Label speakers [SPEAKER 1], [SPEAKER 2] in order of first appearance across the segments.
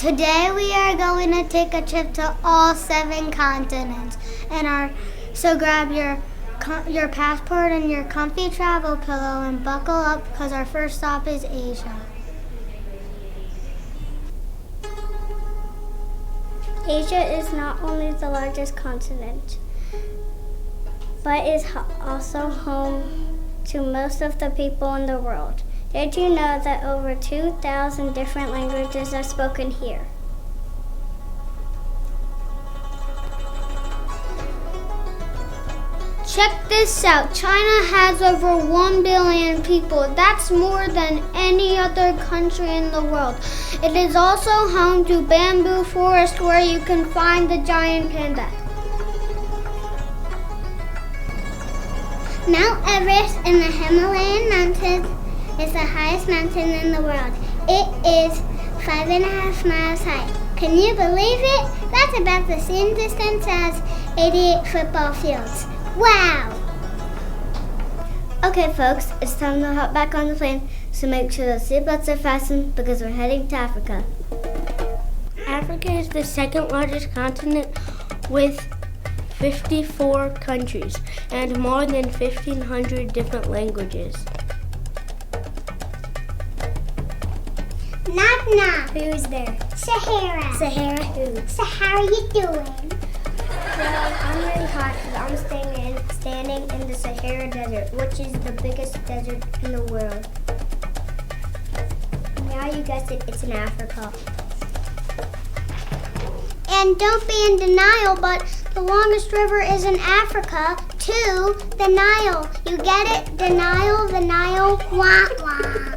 [SPEAKER 1] Today we are going to take a trip to all 7 continents, so grab your passport and your comfy travel pillow and buckle up because our first stop is Asia. Asia is not only the largest continent, but is also home to most of the people in the world. Did you know that over 2,000 different languages are spoken here? Check this out. China has over 1 billion people. That's more than any other country in the world. It is also home to bamboo forest where you can find the giant panda. Mount Everest in the Himalayan mountains is the highest mountain in the world. It is 5.5 miles high. Can you believe it? That's about the same distance as 88 football fields. Wow! Okay folks, it's time to hop back on the plane, so make sure the seatbelts are fastened because we're heading to Africa. Africa is the second largest continent with 54 countries and more than 1,500 different languages.
[SPEAKER 2] Knock knock.
[SPEAKER 1] Who's there?
[SPEAKER 2] Sahara.
[SPEAKER 1] Sahara who?
[SPEAKER 2] Sahara, you doing?
[SPEAKER 1] Well, I'm really hot because I'm standing in the Sahara Desert, which is the biggest desert in the world. Now you guessed it, it's in Africa.
[SPEAKER 2] And don't be in denial, but the longest river is in Africa, too. The Nile. You get it? Denial, the Nile. Wah, wah.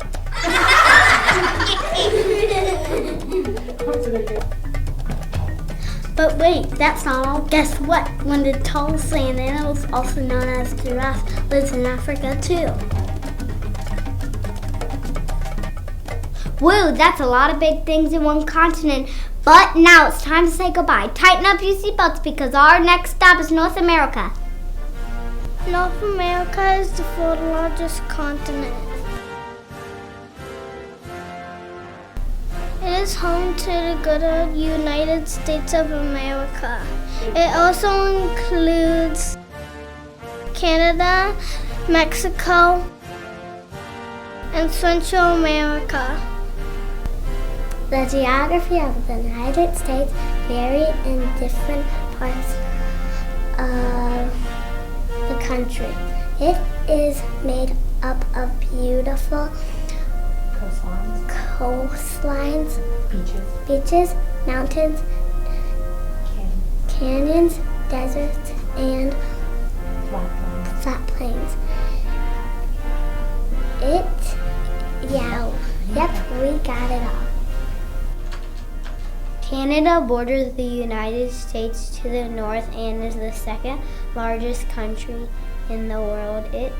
[SPEAKER 1] But wait, that's not all. Guess what? One of the tallest land animals, also known as giraffe, lives in Africa too. Whoa, that's a lot of big things in one continent. But now it's time to say goodbye. Tighten up your seatbelts because our next stop is North America. North America is the 4th largest continent. It is home to the good old United States of America. It also includes Canada, Mexico, and Central America. The geography of the United States varies in different parts of the country. It is made up of beautiful coastlines, beaches, mountains, canyons, deserts, and flat plains. Yep, we got it all. Canada borders the United States to the north and is the 2nd largest country in the world. It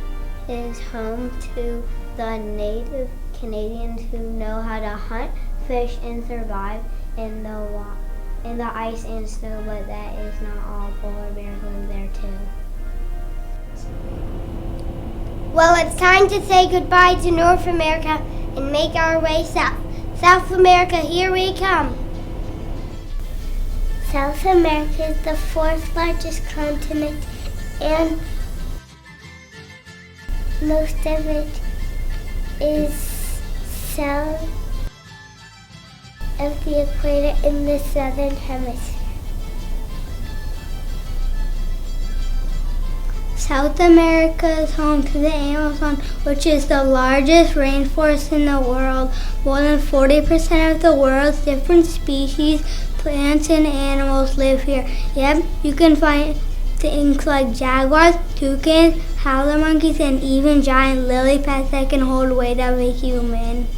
[SPEAKER 1] is home to the native Canadians who know how to hunt, fish, and survive in the ice and snow, but that is not all. Polar bears live there too. Well, it's time to say goodbye to North America and make our way south. South America, here we come.
[SPEAKER 2] South America is the 4th largest continent, and most of it is south of the equator in the southern hemisphere.
[SPEAKER 1] South America is home to the Amazon, which is the largest rainforest in the world. More than 40% of the world's different species, plants, and animals live here. Yep, you can find things like jaguars, toucans, howler monkeys, and even giant lily pads that can hold weight of a human.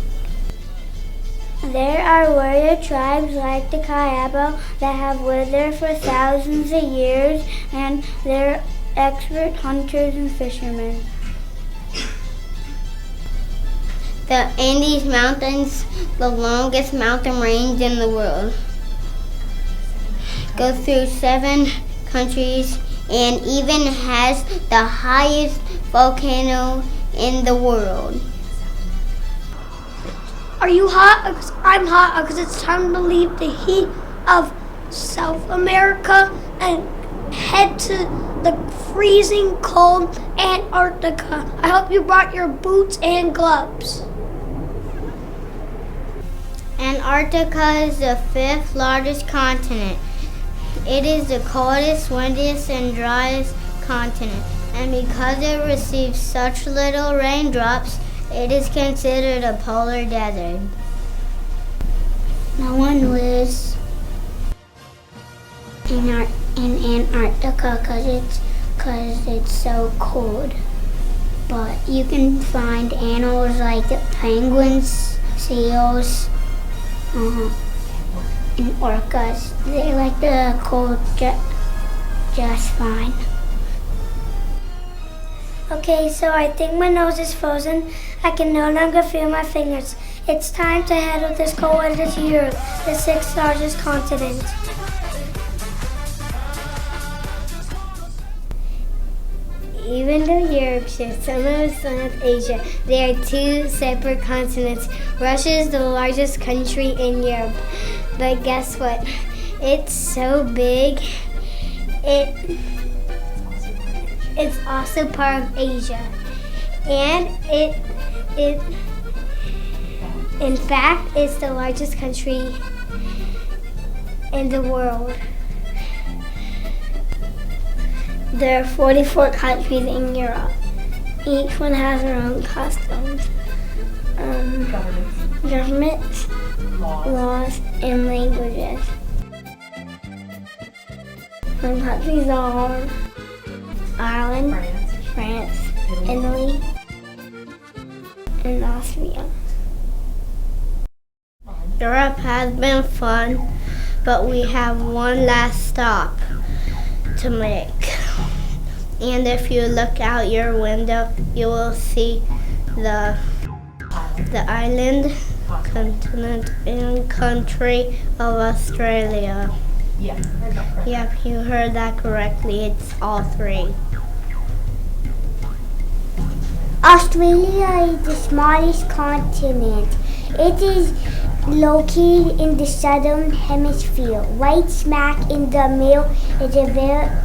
[SPEAKER 1] There are warrior tribes like the Kayapo that have lived there for thousands of years, and they're expert hunters and fishermen. The Andes Mountains, the longest mountain range in the world, go through 7 countries and even has the highest volcano in the world. Are you hot? 'Cause I'm hot because it's time to leave the heat of South America and head to the freezing cold Antarctica. I hope you brought your boots and gloves.
[SPEAKER 2] Antarctica is the 5th largest continent. It is the coldest, windiest, and driest continent. And because it receives such little raindrops, it is considered a polar desert.
[SPEAKER 1] No one lives in Antarctica because it's so cold. But you can find animals like the penguins, seals, and orcas. They like the cold just fine. Okay, so I think my nose is frozen. I can no longer feel my fingers. It's time to head of this cold weather to Europe, the 6th largest continent. Even though Europe shares some of South Asia, they are 2 separate continents. Russia is the largest country in Europe. But guess what? It's so big. It's also part of Asia. And in fact, it's the largest country in the world. There are 44 countries in Europe. Each one has their own customs, governments, laws, and languages. Some countries are Ireland, France, Italy, and Austria. Europe has been fun, but we have one last stop to make. And if you look out your window, you will see the island, continent, and country of Australia. Yep, you heard that correctly. It's all 3. Australia is the smallest continent. It is located in the southern hemisphere. Right smack in the middle is a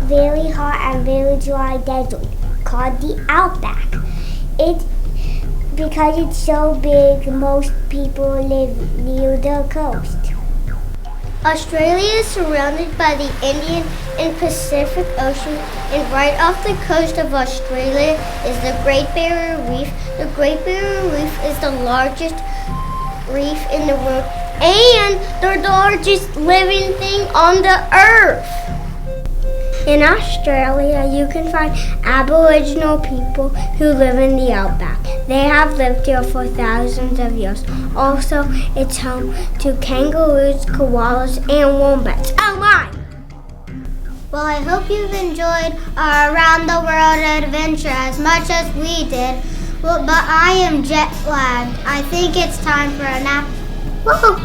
[SPEAKER 1] very hot and very dry desert called the Outback. Because it's so big, most people live near the coast. Australia is surrounded by the Indian and Pacific Ocean, and right off the coast of Australia is the Great Barrier Reef. The Great Barrier Reef is the largest reef in the world and the largest living thing on the earth. In Australia, you can find Aboriginal people who live in the outback. They have lived here for thousands of years. Also, it's home to kangaroos, koalas, and wombats. Oh my!
[SPEAKER 2] Well, I hope you've enjoyed our Around the World adventure as much as we did. Well, but I am jet lagged. I think it's time for a nap. Whoa!